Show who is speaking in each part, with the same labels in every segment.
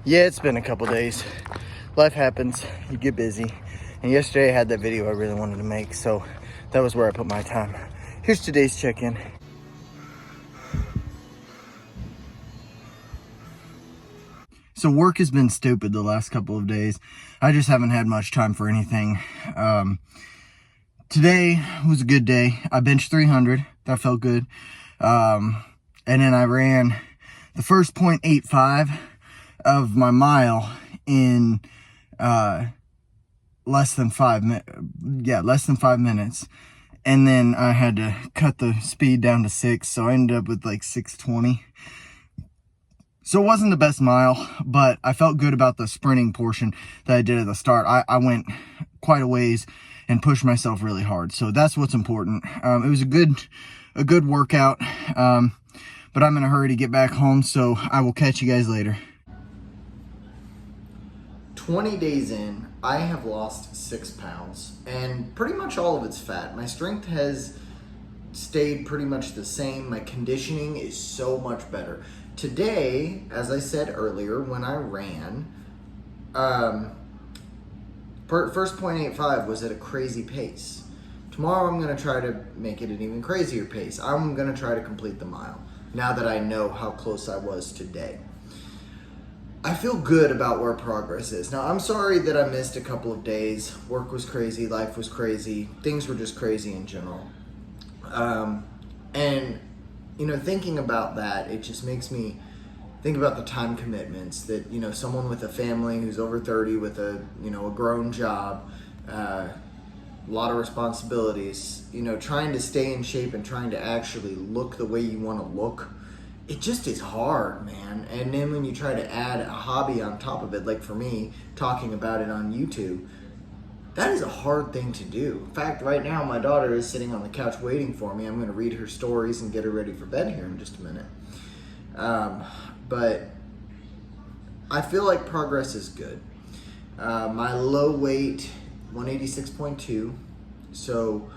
Speaker 1: Yeah, it's been a couple days. Life happens, you get busy. And yesterday I had that video I really wanted to make, so that was where I put my time. Here's today's check-in. So work has been stupid the last couple of days. I just haven't had much time for anything. Today was a good day. I benched 300. That felt good. And then I ran the first 0.85 of my mile in less than 5 minutes. And then I had to cut the speed down to 6, so I ended up with like 6:20. So it wasn't the best mile, but I felt good about the sprinting portion that I did at the start. I went quite a ways and pushed myself really hard, so that's what's important. It was a good workout, but I'm in a hurry to get back home, so I will catch you guys later. 20 days in, I have lost 6 pounds, and pretty much all of it's fat. My strength has stayed pretty much the same. My conditioning is so much better. Today, as I said earlier, when I ran, first 0.85 was at a crazy pace. Tomorrow I'm going to try to make it an even crazier pace. I'm going to try to complete the mile, now that I know how close I was today. I feel good about where progress is. Now, I'm sorry that I missed a couple of days. Work was crazy, life was crazy, things were just crazy in general. And, thinking about that, it just makes me think about the time commitments that, someone with a family who's over 30 with a grown job, a lot of responsibilities, trying to stay in shape and trying to actually look the way you want to look. It just is hard, man. And then when you try to add a hobby on top of it, like for me, talking about it on YouTube, that is a hard thing to do. In fact, right now, my daughter is sitting on the couch waiting for me. I'm going to read her stories and get her ready for bed here in just a minute. But I feel like progress is good. My low weight, 186.2. So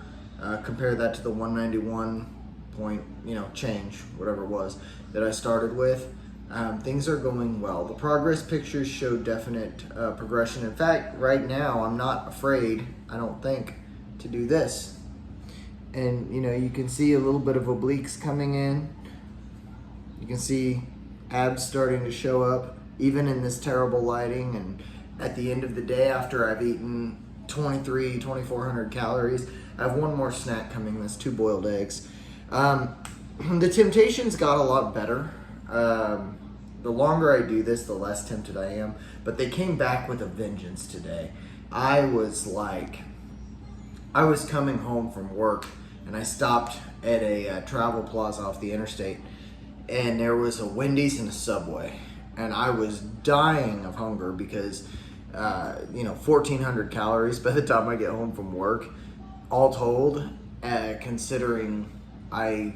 Speaker 1: compare that to the 191 point, change, whatever it was, that I started with. Things are going well. The progress pictures show definite progression. In fact, right now, I'm not afraid, I don't think, to do this. And, you can see a little bit of obliques coming in. You can see abs starting to show up, even in this terrible lighting. And at the end of the day, after I've eaten 2,400 calories, I have one more snack coming. That's 2 boiled eggs. The temptations got a lot better. The longer I do this, the less tempted I am. But they came back with a vengeance today. I was coming home from work, and I stopped at a travel plaza off the interstate, and there was a Wendy's and a Subway. And I was dying of hunger because, 1,400 calories by the time I get home from work, all told, considering I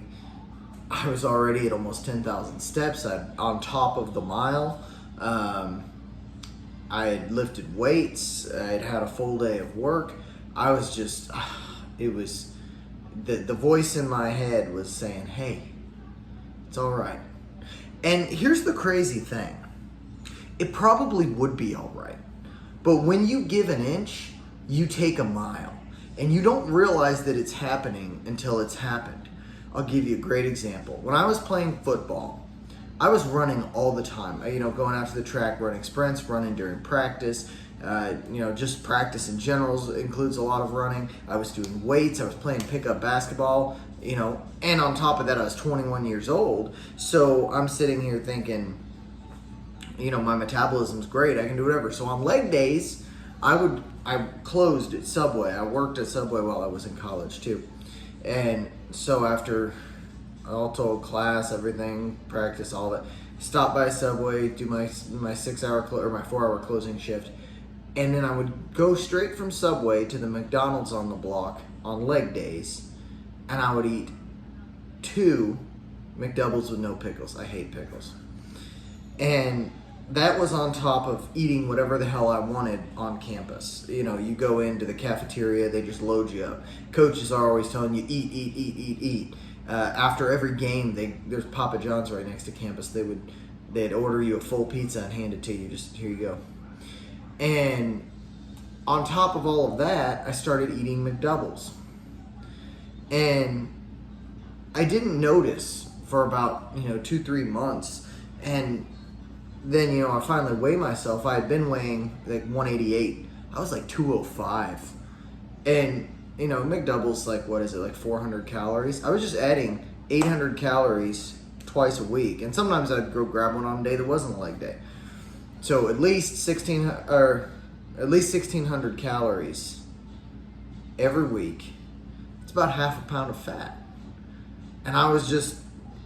Speaker 1: was already at almost 10,000 steps on top of the mile. I had lifted weights. I had had a full day of work. I was just, it was, the voice in my head was saying, hey, it's all right. And here's the crazy thing. It probably would be all right. But when you give an inch, you take a mile. And you don't realize that it's happening until it's happened. I'll give you a great example. When I was playing football, I was running all the time. Going out to the track, running sprints, running during practice. Just practice in general includes a lot of running. I was doing weights. I was playing pickup basketball. And on top of that, I was 21 years old. So I'm sitting here thinking, my metabolism's great. I can do whatever. So on leg days, I closed at Subway. I worked at Subway while I was in college too. And so after all told, class, everything, practice, all that, stop by Subway, do my 6-hour or my 4-hour closing shift. And then I would go straight from Subway to the McDonald's on the block on leg days. And I would eat 2 McDoubles with no pickles. I hate pickles. And that was on top of eating whatever the hell I wanted on campus. You go into the cafeteria, they just load you up. Coaches are always telling you, eat. After every game, there's Papa John's right next to campus. They would they'd order you a full pizza and hand it to you. Just, here you go. And on top of all of that, I started eating McDoubles. And I didn't notice for about, 2-3 months. And then, I finally weighed myself. I had been weighing like 188. I was like 205. And, McDoubles, like, what is it, like 400 calories? I was just adding 800 calories twice a week. And sometimes I'd go grab one on a day that wasn't a leg day. So at least 1,600 calories every week. It's about half a pound of fat. And I was just,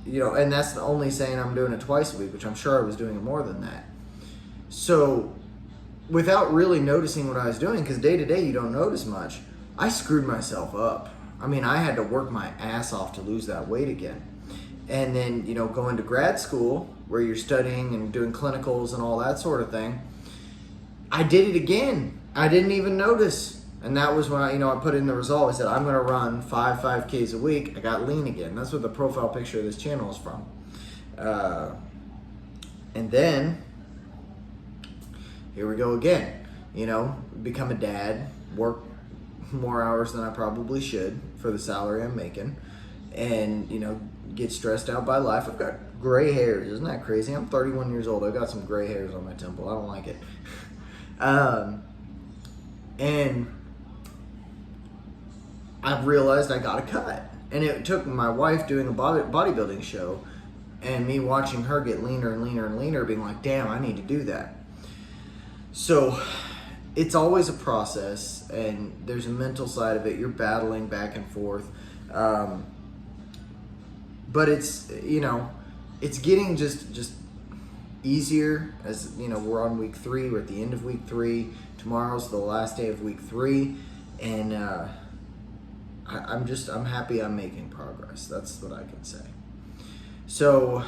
Speaker 1: and that's only saying I'm doing it twice a week, which I'm sure I was doing it more than that. So without really noticing what I was doing, because day to day you don't notice much, I screwed myself up. I mean, I had to work my ass off to lose that weight again. And then, going to grad school where you're studying and doing clinicals and all that sort of thing, I did it again. I didn't even notice. And that was when I put in the result. I said, I'm going to run 5Ks a week. I got lean again. That's what the profile picture of this channel is from. And then, here we go again. Become a dad, work more hours than I probably should for the salary I'm making, and, get stressed out by life. I've got gray hairs. Isn't that crazy? I'm 31 years old. I've got some gray hairs on my temple. I don't like it. And I've realized I got to cut. And it took my wife doing a bodybuilding show and me watching her get leaner and leaner and leaner being like, damn, I need to do that. So it's always a process, and there's a mental side of it. You're battling back and forth. But it's, it's getting just easier as, we're on week 3. We're at the end of week 3. Tomorrow's the last day of week 3. And I'm happy I'm making progress. That's what I can say. So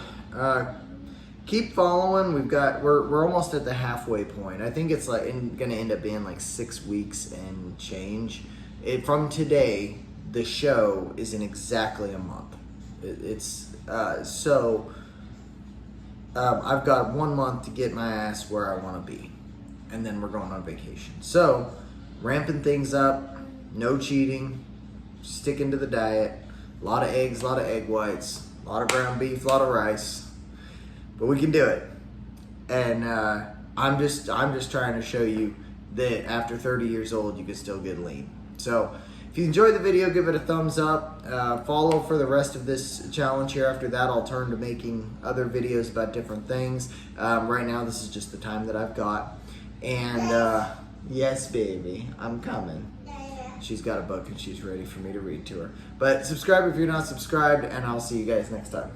Speaker 1: keep following. We're almost at the halfway point. I think it's like going to end up being like 6 weeks and change. From today, the show is in exactly a month. I've got 1 month to get my ass where I want to be, and then we're going on vacation. So ramping things up, no cheating, sticking to the diet, a lot of eggs, a lot of egg whites, a lot of ground beef, a lot of rice, but we can do it. And I'm just trying to show you that after 30 years old, you can still get lean. So if you enjoyed the video, give it a thumbs up. Follow for the rest of this challenge here. After that, I'll turn to making other videos about different things. Right now, this is just the time that I've got. And yes, baby, I'm coming. She's got a book and she's ready for me to read to her. But subscribe if you're not subscribed, and I'll see you guys next time.